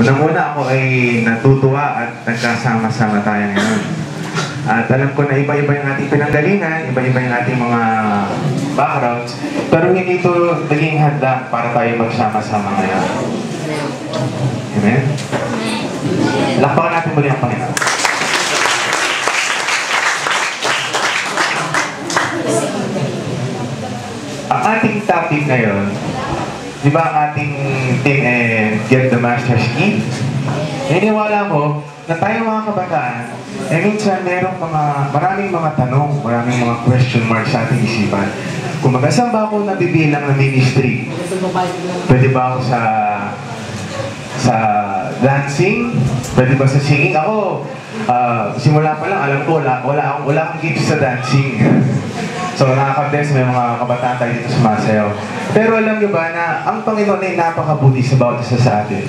Unang-una ako ay natutuwa at nagkasama-sama tayo ngayon. At alam ko na iba-iba yung ating pinanggalingan, iba-iba yung ating mga backgrounds, pero hindi ito naging handa para tayo magsama-sama ngayon. Amen? Lakpakan natin muli ang Panginoon. Ang ating topic ngayon, di ba ang ating team Get the Master's Key? Naniniwala ko na tayo mga kabataan, minsan maraming mga tanong, maraming mga question marks sa ating isipan. Kung saan ba ako nabibilang ng ministry? Pwede ba ako sa dancing? Pwede ba sa singing? Ako, simula pa lang, alam ko, wala akong gift sa dancing. So nakaka-bless, may mga kabataan tayo dito sumasayaw. Pero alam niyo ba na ang Panginoon ay napakabuti sa bawat isa sa atin?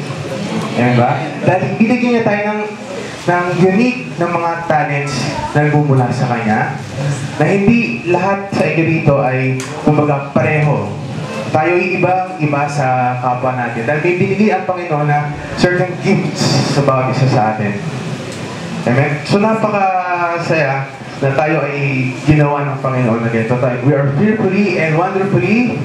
Ayan ba? Dahil binigyan niya tayo ng unique na mga talents na nagmumula sa Kanya, na hindi lahat sa inyo dito ay kumbaga pareho. Tayo ay iba sa kapwa natin. Dahil may binigay ang Panginoon na certain gifts sa bawat isa sa atin. Amen? So napakasaya na tayo ay ginawa ng Panginoon na ganito tayo. We are fearfully and wonderfully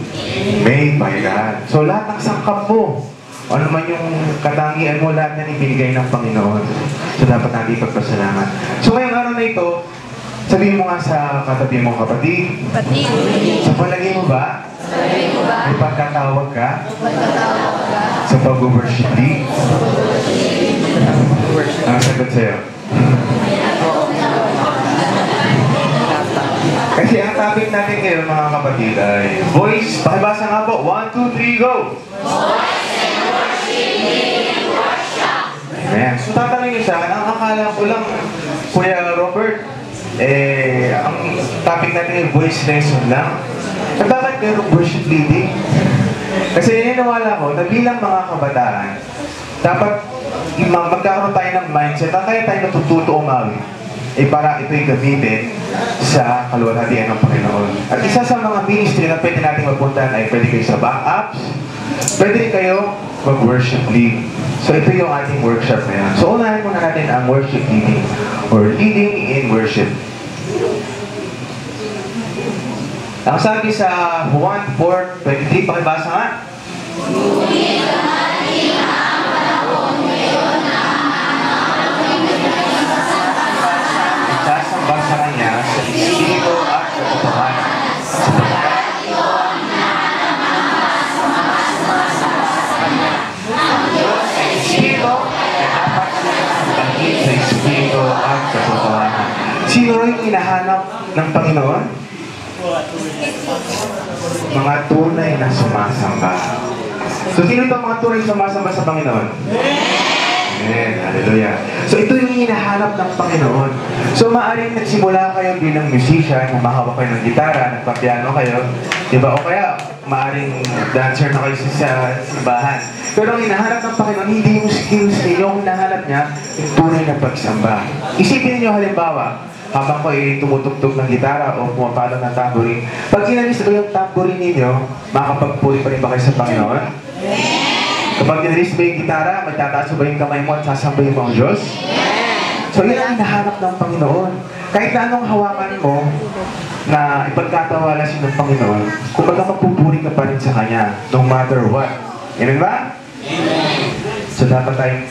made by God. So lahat ng sangkap mo, ano man yung katangian mo, lahat na ibinigay ng Panginoon. So dapat natin ipagpasalamat. So ngayong araw na ito, sabihin mo nga sa katabi mo, kapatid. Sa palagay mo ba? May pagkatawag ka? Sa pag-worship lead? Ang sagot sa'yo. Kasi ang topic natin ngayon, mga kapatid, ay voice. Pakibasa nga po. 1, 2, 3, go! Voice and worship, leading worship. Amen. So tatanungin niyo sa akin, ang akala ko lang, Kuya Robert, ang topic natin ay voice lesson lang. At bakit mayroong worship leading? Kasi naniniwala ko na bilang mga kabataan, dapat magkakaroon tayo ng mindset na kaya tayo natututo umawi. Para ito'y gamitin sa kaluwalhatian ng Panginoon. At isa sa mga ministry na pwede natin magpuntahan ay pwede kayo sa backups, pwede rin kayo mag-worship lead. So ito yung ating workshop na yan. So unahin muna natin ang worship leading or leading in worship. Ang sabi sa Juan 4:23, pakibasa nga. Ngunit darating ang panahon ngayon na sasamba sa Kanya sa Espiritu at katotohanan. Sapagkat ito ang hinahanap ng mga sumasamba sa Kanya. Ang Diyos ay Espiritu at dapat sambangin sa Espiritu at katotohanan. Sino rin hinahanap ng Panginoon? Mga tunay na sumasamba. So sino itong mga tunay na sumasamba sa Panginoon? Amen. Hallelujah. So ito yung hinahanap ng Panginoon. So maaaring nagsimula kayo bilang musician, humahawak kayo ng gitara, nagpapiano kayo, diba? O kaya maaaring dancer na kayo sa simbahan. Pero ang hinahanap ng Panginoon, hindi yung skills niyo, yung hinahanap niya, yung tunay na pagsamba. Isipin niyo halimbawa, habang ko ay tumutugtog ng gitara o pumapalo ng tambourine, pag inalis ko yung tambourine ninyo, makakapagpuri pa rin ba kayo sa Panginoon? Kapag inalis ba yung gitara, magtataas ba yung kamay mo at sasambahin mo ang Diyos? So yun ang hinahanap ng Panginoon. Kahit na anong hawakan mo na ipagkatawala siya ng Panginoon, kung baga magpupuri ka pa rin sa Kanya, no matter what. Amen ba? So dapat tayong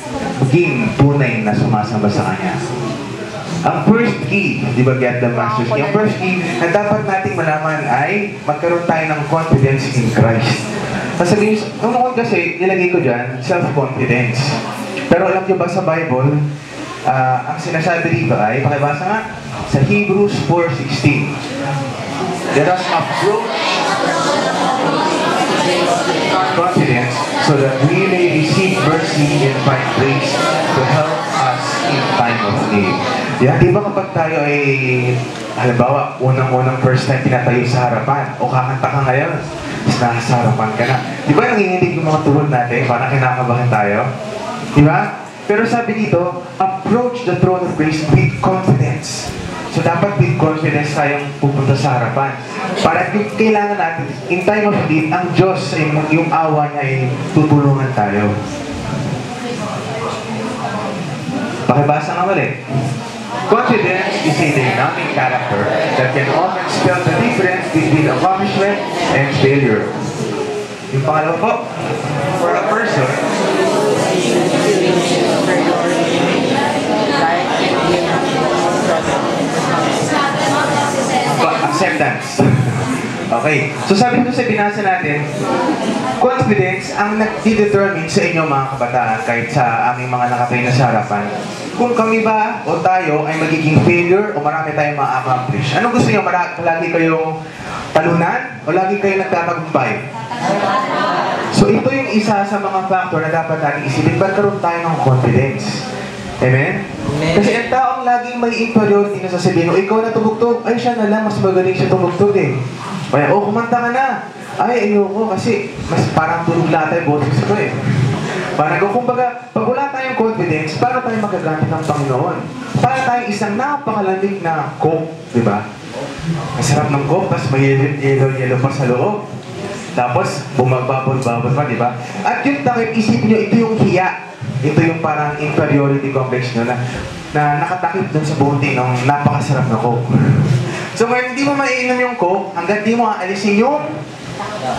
maging tunay na sumasamba sa Kanya. Ang first key, di ba, get the master's key? Ang first key na dapat nating malaman ay magkaroon tayo ng confidence in Christ. Sasabihin, noon kasi, nilagay ko dyan, self-confidence. Pero alam niyo ba sa Bible, ang sinasabi dito ay, pakibasa nga, sa Hebrews 4:16. Let us approach confidence so that we may receive mercy and find grace to help us in time of need. Yan, di ba kapag tayo ay, halimbawa, unang-unang first time pinatayo sa harapan, o kakanta ka ngayon, nasa harapan ka na. Di ba nanginginig yung mga tuhod natin, parang kinakabahan tayo? Di ba? Pero sabi dito, approach the throne of grace with confidence. So dapat with confidence tayong pupunta sa harapan. Para yung kailangan natin, in time of need, ang Diyos, yung awa niya ay tutulungan tayo. Pakibasa nga ulit. Confidence is a dynamic character that can often spell the difference between accomplishment and failure. Yung pangalawa po, for a person, acceptance. Okay. So sabi ko sa binasa natin, confidence ang nag-determine sa inyo mga kabataan kahit sa aming mga nakatayo na sa harapan. Kung kami ba o tayo ay magiging failure o marami tayong ma-accomplish. Anong gusto niyo? Lagi kayong talunan o lagi kayong nagtatagumpay? So ito yung isa sa mga factor na dapat natin isipin. Magkaroon tayo ng confidence. Amen? Kasi ang taong laging may inferiority na sasabihin, o ikaw na tumugtog, ay siya na lang, mas magaling siya tumugtog eh. Kaya, kumanta ka na. Ay, ayoko kasi mas parang tulog lahat ay boses ko eh. Parang kumbaga, pag wala tayong confidence, para tayo magagamit ng Panginoon. Para tayong isang napakalamig na Coke, di ba? Masarap ng Coke, tapos may yellow pa sa loob. Tapos, bumababol-babol pa, di ba? At yung takip, isipin nyo, ito yung hiya. Ito yung parang inferiority complex nyo na nakatakip dun sa bote ng napakasarap na Coke. So ngayon, hindi mo maiinom yung Coke hanggang di mo aalisin yung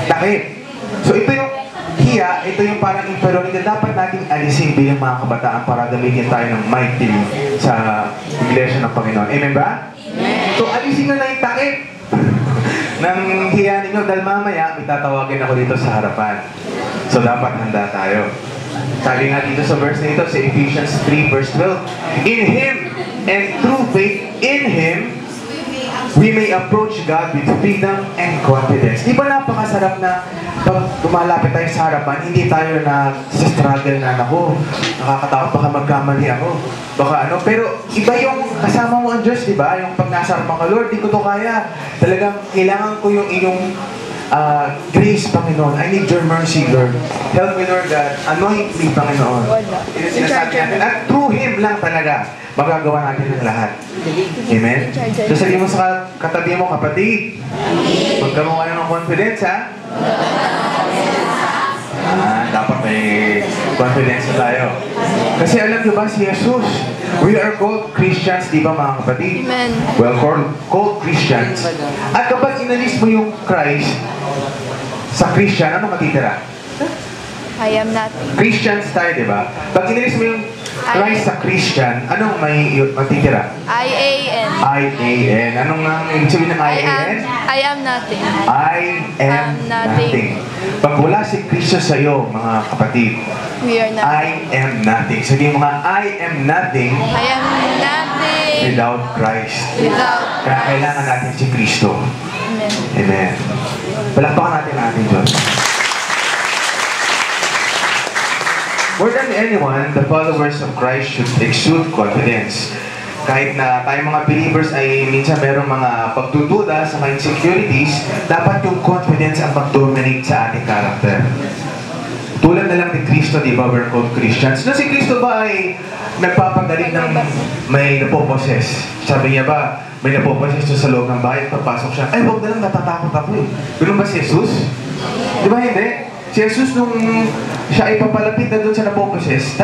takip. So ito yung hiya, ito yung parang inferiority na dapat nating alisin bilang mga kabataan para gamitin tayo ng mightily sa iglesia ng Panginoon. Amen ba? So alisin nyo na yung takip ng hiya ninyo dahil mamaya may tatawagin ako dito sa harapan. So dapat handa tayo. Sabi nga dito sa verse na ito, sa Ephesians 3 verse 12, in Him and through faith in Him, we may approach God with freedom and confidence. Di ba napakasarap na pag lumalapit tayo sa harapan, hindi tayo na sa struggle na, naku, nakakatakot baka magkamali ako. Baka ano, pero iba yung kasama mo ang Diyos, di ba? Yung pag nasa harapan ka, Lord, di ko to kaya. Talagang kailangan ko yung iyong grace, Panginoon. I need your mercy, Lord. Help me, Lord, that anoint me, Panginoon. Ito sinasabi natin. At through Him lang talaga, magagawa natin ang lahat. Amen? So sabihin mo sa katabi mo, kapatid, huwag ka mawala ng confidence, ha? Dapat may confidence na tayo. Kasi alam nyo ba, si Jesus, we are called Christians, di ba mga kapatid? Amen. Well, called Christians. At kapag inalis mo yung Christ sa Christian, ano matitira? I am nothing. Christians tayo, di ba? Pag inalis mo yung Christ sa Christian, anong may matitira? I-A-N. I-A-N. Anong ibig sabihin ng I-A-N? I am nothing. I am nothing. Pag wala si Kristo sa iyo, mga kapatid, We are nothing. I am nothing. Sabihin mo nga, I am nothing I am nothing without Christ. without Kaya kailangan natin si Kristo. Amen. Amen. Palakpakan natin ang ating Diyos. More than anyone, the followers of Christ should exude confidence. Kahit na tayong mga believers ay minsan merong mga pagdududa sa mga insecurities, dapat yung confidence ang mag-dominate sa ating character. Tulad na lang ni Kristo, di ba, we're called Christians. Na si Kristo ba ay nagpapagaling ng may napoposes? Sabi niya ba, may napoposes sa loob ng bahay, papasok siya, ay, huwag na lang, natatakot ako eh. Ganun ba si Jesus? Di ba hindi? Si Jesus nung siya ay papalapit na doon sa napoposes,